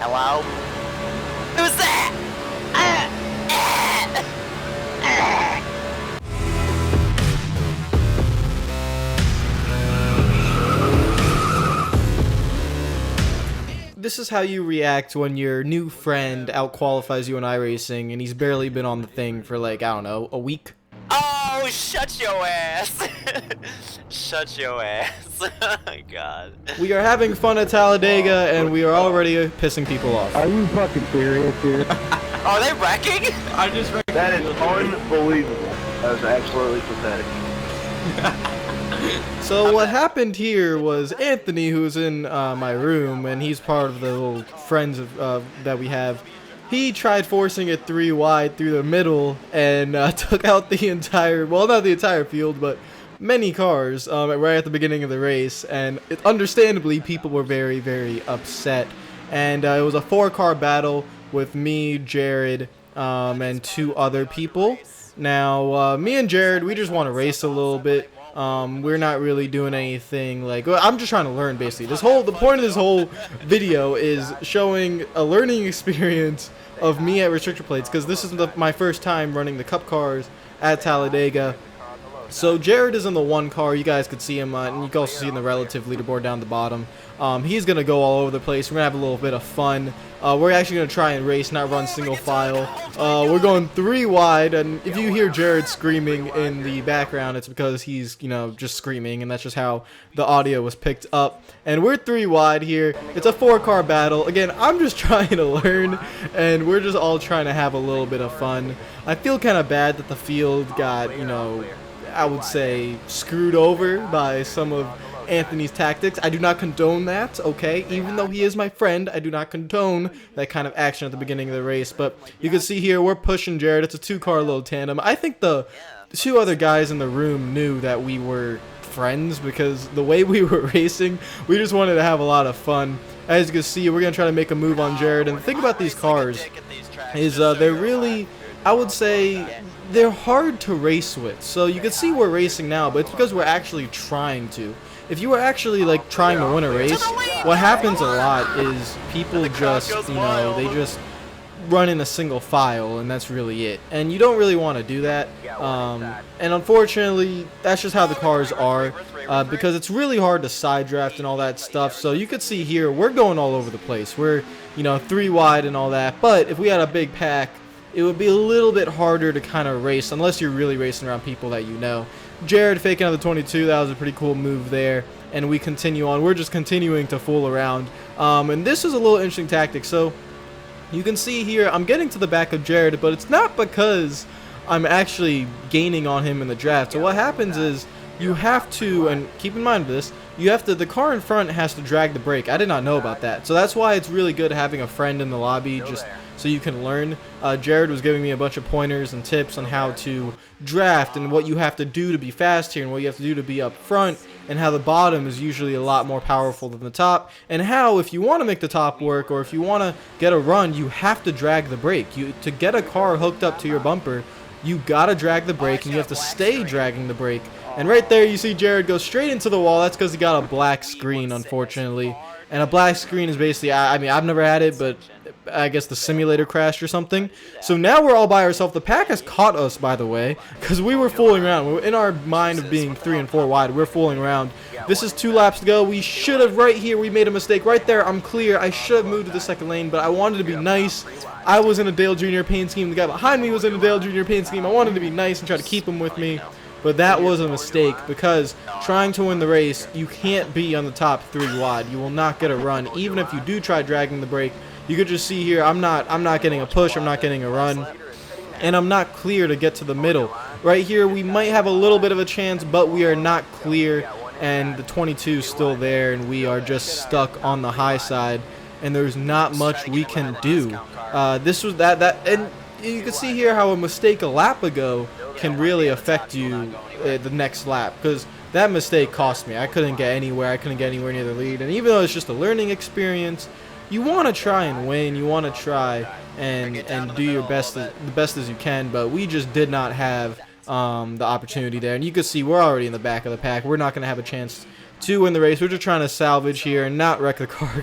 Hello? Who's that? This is how you react when your new friend outqualifies you in iRacing and he's barely been on the thing for like, I don't know, a week. Oh, shut your ass. Shut your ass. Oh my god. We are having fun at Talladega and we are already pissing people off. Are you fucking serious, dude? Are they wrecking? I just wrecked. That is unbelievable. That is absolutely pathetic. So what happened here was Anthony, who's in my room, and he's part of the little friends that we have. He tried forcing it 3 wide through the middle and took out the entire, well, not the entire field, but many cars right at the beginning of the race. And understandably, people were very, very upset. And it was a 4-car battle with me, Jared, and 2 other people. Now, me and Jared, we just want to race a little bit. We're not really doing anything like, well, I'm just trying to learn basically. The point of this whole video is showing a learning experience of me at restrictor plates, because this is my first time running the cup cars at Talladega. So Jared is in the 1 car, you guys could see him, and you can also see in the relative leaderboard down the bottom. He's going to go all over the place. We're going to have a little bit of fun. We're actually going to try and race, not run single file. We're going 3 wide, and if you hear Jared screaming in the background, it's because he's, you know, just screaming, and that's just how the audio was picked up. And we're 3 wide here. It's a 4-car battle. Again, I'm just trying to learn, and we're just all trying to have a little bit of fun. I feel kind of bad that the field got, you know, I would say screwed over by some of Anthony's tactics. I do not condone that, okay? Even though he is my friend, I do not condone that kind of action at the beginning of the race. But you can see here, we're pushing Jared. It's a 2-car low tandem. I think the 2 other guys in the room knew that we were friends, because the way we were racing, we just wanted to have a lot of fun. As you can see, we're going to try to make a move on Jared. And the thing about these cars is they're really, I would say, they're hard to race with. So you can see we're racing now, but it's because we're actually trying to. If you were actually like trying to win a race, what happens a lot is people just, you know, they just run in a single file, and that's really it. And you don't really want to do that. And unfortunately, that's just how the cars are, because it's really hard to side draft and all that stuff. So you could see here, we're going all over the place. We're, you know, 3 wide and all that. But if we had a big pack, it would be a little bit harder to kind of race, unless you're really racing around people that you know. Jared faking out the 22, that was a pretty cool move there. And we continue on. We're just continuing to fool around. And this is a little interesting tactic. So you can see here, I'm getting to the back of Jared, but it's not because I'm actually gaining on him in the draft. So what happens is, you have to, and keep in mind this, you have to, the car in front has to drag the brake. I did not know about that. So that's why it's really good having a friend in the lobby, just so you can learn. Jared was giving me a bunch of pointers and tips on how to draft and what you have to do to be fast here and what you have to do to be up front, and how the bottom is usually a lot more powerful than the top, and how if you want to make the top work or if you want to get a run, you have to drag the brake. To get a car hooked up to your bumper, you gotta drag the brake, and you have to stay dragging the brake. And right there you see Jared go straight into the wall. That's because he got a black screen, unfortunately. And a black screen is basically, I mean, I've never had it, but I guess the simulator crashed or something. So now we're all by ourselves. The pack has caught us, by the way, because we were fooling around. We were in our mind of being 3 and 4 wide. We're fooling around. This is 2 laps to go. We should have, right here, we made a mistake. Right there, I'm clear. I should have moved to the 2nd lane, but I wanted to be nice. I was in a Dale Jr. paint scheme. The guy behind me was in a Dale Jr. paint scheme. I wanted to be nice and try to keep him with me. But that was a mistake, because trying to win the race, you can't be on the top 3 wide. You will not get a run. Even if you do try dragging the brake, you could just see here, I'm not getting a push, I'm not getting a run, and I'm not clear to get to the middle. Right here, we might have a little bit of a chance, but we are not clear, and the 22 is still there, and we are just stuck on the high side, and there's not much we can do. This was and you can see here how a mistake a lap ago can really affect you the next lap, because that mistake cost me. I couldn't get anywhere. I couldn't get anywhere near the lead. And even though it's just a learning experience, you want to try and win. You want to try and do your best, the best as you can. But we just did not have the opportunity there. And you can see we're already in the back of the pack. We're not going to have a chance to win the race. We're just trying to salvage here and not wreck the car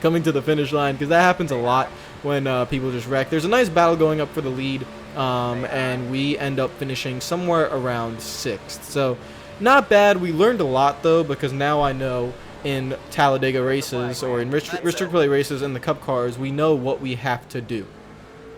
coming to the finish line, because that happens a lot when people just wreck. There's a nice battle going up for the lead, and we end up finishing somewhere around 6th. So not bad. We learned a lot though, because now I know in Talladega races or in restrict play races in the Cup cars, we know what we have to do.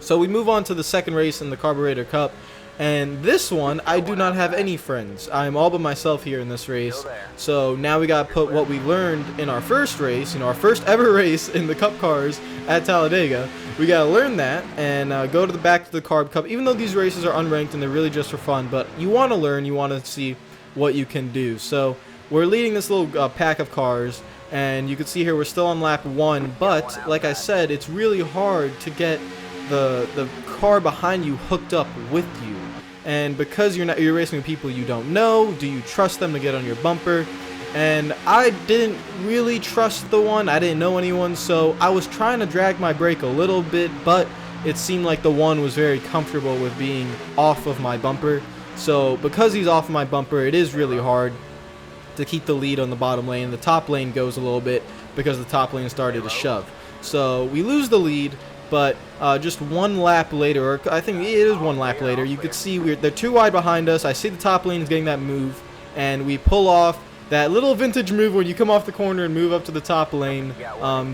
So we move on to the second race in the Carburetor Cup, and this one I do not have any friends. I'm all by myself here in this race. So now we got to put what we learned in our first race, our first ever race in the Cup cars at Talladega. We got to learn that and go to the back to the Carb Cup, even though these races are unranked and they're really just for fun, but you want to learn, you want to see what you can do. So we're leading this little pack of cars, and you can see here we're still on lap 1, but like I said, it's really hard to get the car behind you hooked up with you. And because you're racing with people you don't know, do you trust them to get on your bumper? And I didn't really trust the one. I didn't know anyone, so I was trying to drag my brake a little bit, but it seemed like the one was very comfortable with being off of my bumper. So because he's off of my bumper, it is really hard to keep the lead on the bottom lane. The top lane goes a little bit because the top lane started to shove. So we lose the lead, but just one lap later, or I think it is one lap later, you could see they're too wide behind us. I see the top lane is getting that move, and we pull off that little vintage move when you come off the corner and move up to the top lane,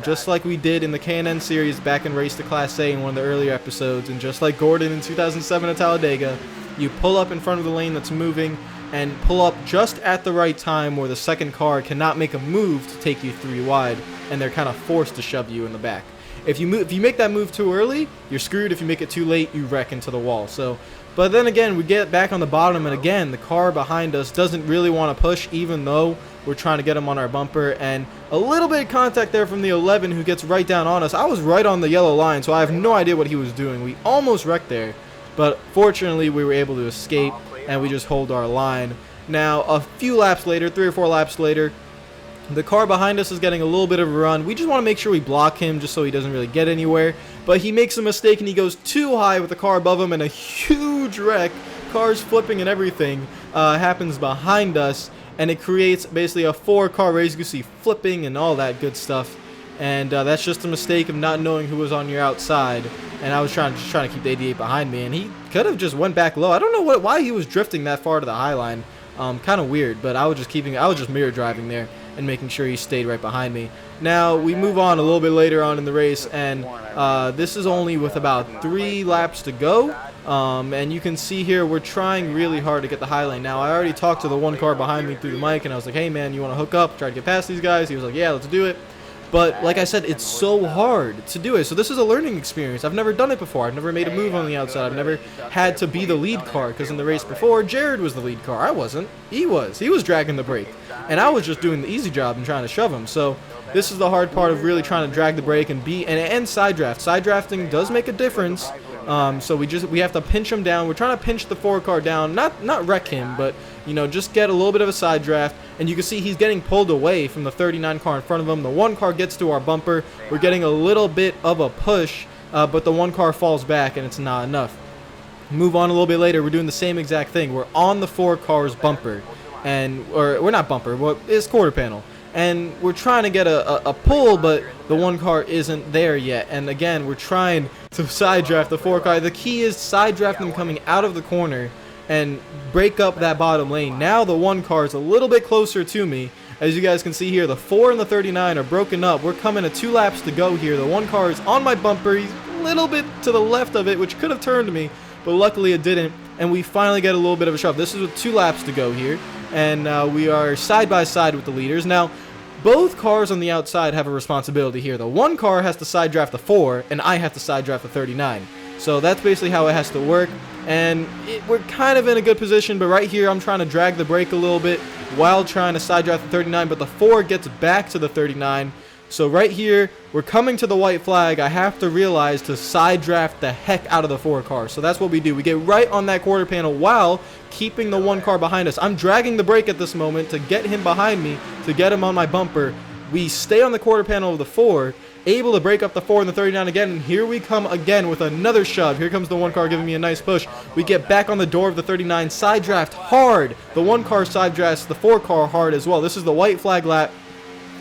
just like we did in the K&N series back in Race to Class A in one of the earlier episodes, and just like Gordon in 2007 at Talladega, you pull up in front of the lane that's moving and pull up just at the right time where the second car cannot make a move to take you 3 wide, and they're kind of forced to shove you in the back. If you make that move too early, you're screwed. If you make it too late, you wreck into the wall. So, but then again, we get back on the bottom, and again, the car behind us doesn't really want to push, even though we're trying to get him on our bumper. And a little bit of contact there from the 11, who gets right down on us. I was right on the yellow line, so I have no idea what he was doing. We almost wrecked there, but fortunately, we were able to escape, and we just hold our line. Now, a few laps later, 3 or 4 laps later, the car behind us is getting a little bit of a run. We just want to make sure we block him just so he doesn't really get anywhere. But he makes a mistake and he goes too high with the car above him, and a huge wreck, cars flipping and everything, happens behind us. And it creates basically a 4-car race. You can see flipping and all that good stuff. And that's just a mistake of not knowing who was on your outside. And I was trying to keep the 88 behind me, and he could have just went back low. I don't know why he was drifting that far to the high line. Kind of weird, but I was just mirror driving there and making sure he stayed right behind me. Now we move on a little bit later on in the race, and this is only with about 3 laps to go. And you can see here we're trying really hard to get the high lane. Now I already talked to the 1 car behind me through the mic, and I was like, hey man, you want to hook up, try to get past these guys? He was like, yeah, let's do it. But like I said, it's so hard to do it. So this is a learning experience. I've never done it before. I've never made a move on the outside. I've never had to be the lead car, because in the race before, Jared was the lead car. I wasn't. He was dragging the brake, and I was just doing the easy job and trying to shove him. So this is the hard part of really trying to drag the brake and side draft. Side drafting does make a difference. So we have to pinch him down. We're trying to pinch the 4-car down, not wreck him, but just get a little bit of a side draft. And you can see he's getting pulled away from the 39 car in front of him. The 1 car gets to our bumper. We're getting a little bit of a push, but the 1 car falls back, and it's not enough. Move on a little bit later. We're doing the same exact thing. We're on the 4 car's bumper, or we're not bumper. Well, it's quarter panel. And we're trying to get a pull, but the 1 car isn't there yet. And again, we're trying to side draft the 4 car. The key is side draft them coming out of the corner and break up that bottom lane. Now the 1 car is a little bit closer to me. As you guys can see here, the 4 and the 39 are broken up. We're coming to 2 laps to go here. The 1 car is on my bumper. He's a little bit to the left of it, which could have turned me, but luckily it didn't. And we finally get a little bit of a shove. This is with 2 laps to go here, and we are side by side with the leaders. Now, both cars on the outside have a responsibility here. The 1 car has to side draft the 4, and I have to side draft the 39. So that's basically how it has to work. And we're kind of in a good position, but right here I'm trying to drag the brake a little bit while trying to side draft the 39, but the 4 gets back to the 39. So right here, we're coming to the white flag. I have to realize to side draft the heck out of the 4 car. So that's what we do. We get right on that quarter panel while keeping the 1 car behind us. I'm dragging the brake at this moment to get him behind me, to get him on my bumper. We stay on the quarter panel of the 4, able to break up the 4 and the 39 again, and here we come again with another shove. Here comes the 1 car giving me a nice push. We get back on the door of the 39, side draft hard. The 1 car side drafts the 4 car hard as well. This is the white flag lap.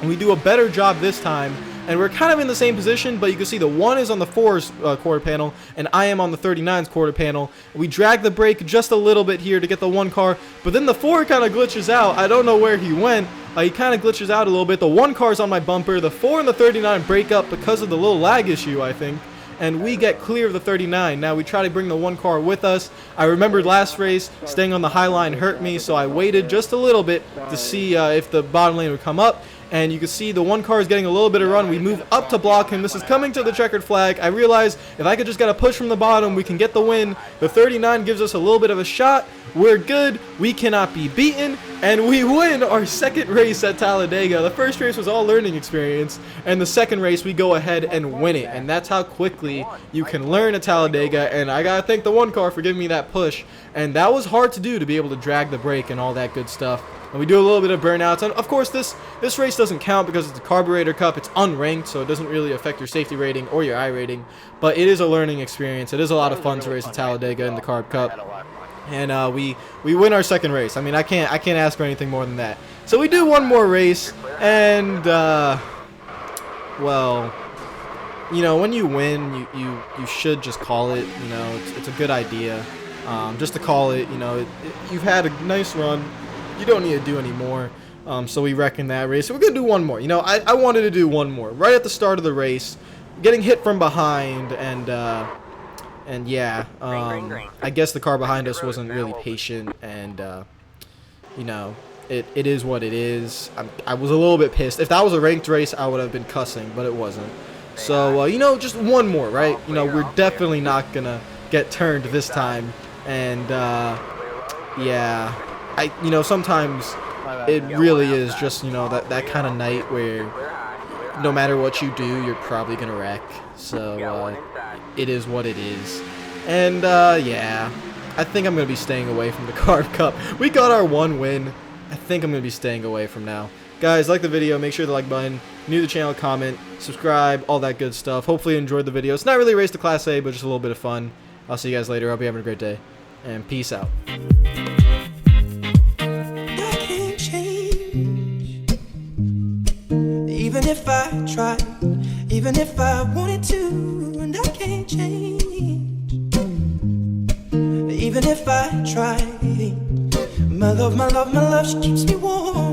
And we do a better job this time. And we're kind of in the same position, but you can see the 1 is on the 4's quarter panel, and I am on the 39's quarter panel. We drag the brake just a little bit here to get the 1 car, but then the 4 kind of glitches out. I don't know where he went. He kind of glitches out a little bit. The 1 car's on my bumper. The 4 and the 39 break up because of the little lag issue, I think. And we get clear of the 39. Now we try to bring the 1 car with us. I remembered last race, staying on the high line hurt me, so I waited just a little bit to see if the bottom lane would come up. And you can see the 1 car is getting a little bit of run. We move up to block him. This is coming to the checkered flag. I realize if I could just get a push from the bottom, we can get the win. The 39 gives us a little bit of a shot. We're good. We cannot be beaten. And we win our 2nd race at Talladega. The first race was all learning experience. And the 2nd race, we go ahead and win it. And that's how quickly you can learn at Talladega. And I got to thank the 1 car for giving me that push. And that was hard to do, to be able to drag the brake and all that good stuff. And we do a little bit of burnouts. And of course, this race doesn't count because it's a carburetor cup. It's unranked, so it doesn't really affect your safety rating or your I rating. But it is a learning experience. It is a lot of fun to race at Talladega in the Carb Cup. And we win our 2nd race. I mean, I can't ask for anything more than that. So we do one more race, and well, you know, when you win, you should just call it. You know, it's a good idea, just to call it. You know, you've had a nice run. You don't need to do any more. So we reckon that race. So we're gonna do one more. You know, I wanted to do one more right at the start of the race, getting hit from behind, and yeah, I guess the car behind us wasn't really patient, and you know, it is what it is. I was a little bit pissed. If that was a ranked race, I would have been cussing, but it wasn't. So you know, just one more, right? You know, we're definitely not gonna get turned this time, and yeah. You know, sometimes it really is just, you know, that kind of night where no matter what you do, you're probably gonna wreck. So it is what it is. And yeah, I think I'm gonna be staying away from the Carb Cup. We got our 1 win. I think I'm gonna be staying away from now. Guys, like the video, make sure the like button, new to the channel, comment, subscribe, all that good stuff. Hopefully you enjoyed the video. It's not really a race to Class A, but just a little bit of fun. I'll see you guys later. Hope you're having a great day, and peace out. Even if I tried, even if I wanted to, and I can't change. Even if I tried, my love, she keeps me warm.